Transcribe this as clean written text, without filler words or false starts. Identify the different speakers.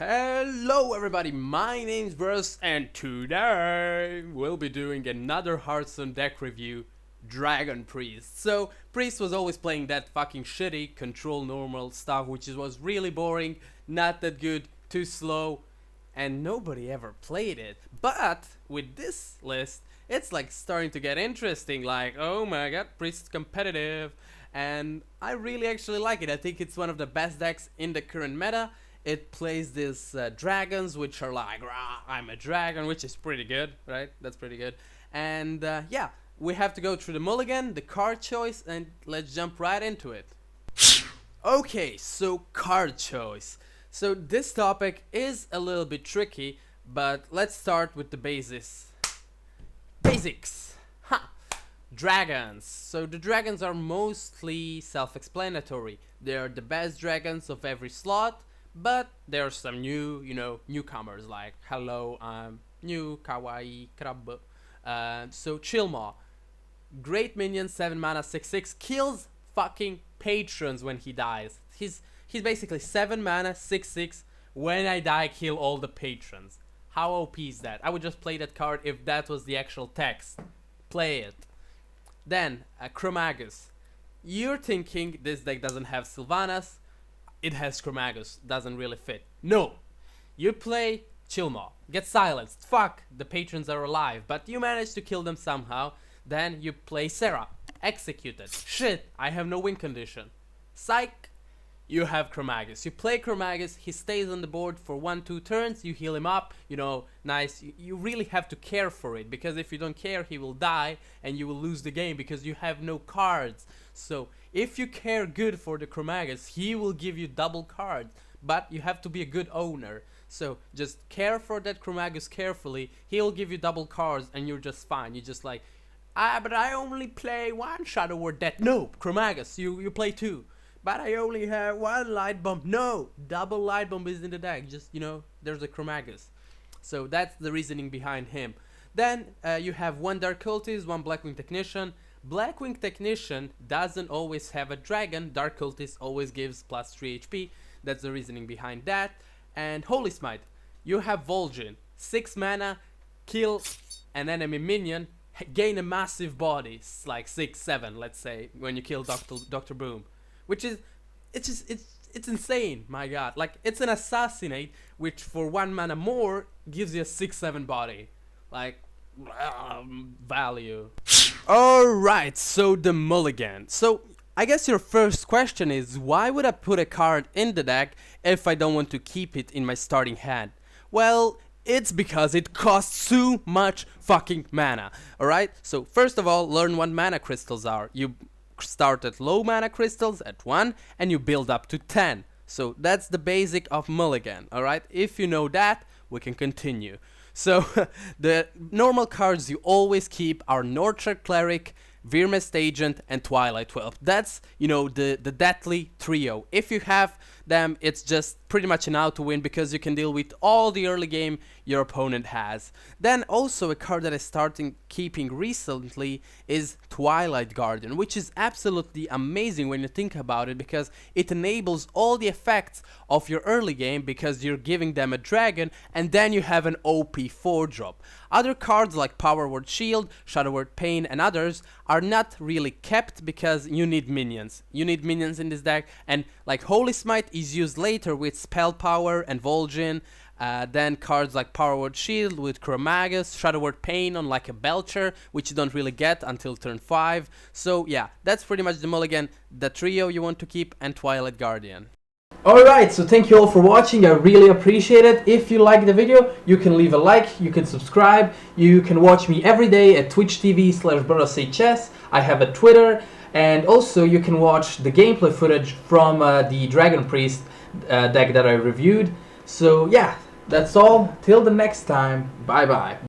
Speaker 1: Hello everybody, my name's Brodos and today we'll be doing another Hearthstone deck review, Dragon Priest. So, Priest was always playing that fucking shitty control normal stuff which was really boring, not that good, too slow, and nobody ever played it. But with this list, it's like starting to get interesting, like oh my god, Priest's competitive, and I really actually like it. I think it's one of the best decks in the current meta. It plays these dragons, which are like, rah, I'm a dragon, which is pretty good, right? That's pretty good. And yeah, we have to go through the mulligan, the card choice, and let's jump right into it. Okay, so card choice. So this topic is a little bit tricky, but let's start with the basics. Dragons. So the dragons are mostly self-explanatory. They are the best dragons of every slot. But there are some newcomers like hello, I'm new, kawaii, krab. So Chillmaw, great minion, 7 mana, 6/6, kills fucking patrons when he dies. He's basically 7 mana, 6/6. When I die, kill all the patrons. How OP is that? I would just play that card if that was the actual text. Play it. Then Chromagus. You're thinking this deck doesn't have Sylvanas. It has Chromagus, doesn't really fit. No! You play Chillmaw, get silenced, fuck, the patrons are alive, but you manage to kill them somehow. Then you play Serra, executed. Shit, I have no win condition. Psych! You have Chromagus. You play Chromagus, he stays on the board for 1-2 turns, you heal him up, nice. You really have to care for it, because if you don't care, he will die, and you will lose the game because you have no cards. So, if you care good for the Chromagus, he will give you double cards, but you have to be a good owner. So, just care for that Chromagus carefully, he'll give you double cards, and you're just fine. You're just like, but I only play 1 Shadow Word Death. No, Chromagus, you play 2. But I only have 1 Light Bomb. No, double Light Bomb is in the deck. Just, there's a Chromagus. So that's the reasoning behind him. Then you have 1 Dark Cultist, 1 Blackwing Technician. Blackwing Technician doesn't always have a dragon. Dark Cultist always gives plus 3 HP. That's the reasoning behind that. And Holy Smite. You have Vol'jin. 6 mana, kill an enemy minion, gain a massive body. It's like 6-7, let's say, when you kill Dr. Boom. Which is, it's insane, my god. Like, it's an assassinate, which for 1 mana more gives you a 6-7 body. Like, value. Alright, so the mulligan. So, I guess your first question is, why would I put a card in the deck if I don't want to keep it in my starting hand? Well, it's because it costs too much fucking mana. Alright, so first of all, learn what mana crystals are. You start at low mana crystals at 1 and you build up to 10. So that's the basic of mulligan. Alright, if you know that, we can continue. So the normal cards you always keep are Nurture Cleric, Virmest Agent, and Twilight Whelp. That's, the deadly trio. If you have them, it's just pretty much an auto win because you can deal with all the early game your opponent has. Then also a card that I started keeping recently is Twilight Guardian, which is absolutely amazing when you think about it because it enables all the effects of your early game because you're giving them a dragon and then you have an OP 4-drop. Other cards like Power Word Shield, Shadow Word Pain, and others are not really kept because you need minions. You need minions in this deck, and like Holy Smite is used later with Spell Power and Vol'jin. Then cards like Power Word Shield with Chromagus, Shadow Word Pain on like a Belcher, which you don't really get until turn 5. So yeah, that's pretty much the mulligan, the trio you want to keep, and Twilight Guardian. Alright, so thank you all for watching, I really appreciate it. If you like the video, you can leave a like, you can subscribe, you can watch me every day at twitch.tv/BrodosHS. I have a Twitter, and also you can watch the gameplay footage from the Dragon Priest deck that I reviewed. So yeah, that's all, till the next time, bye bye.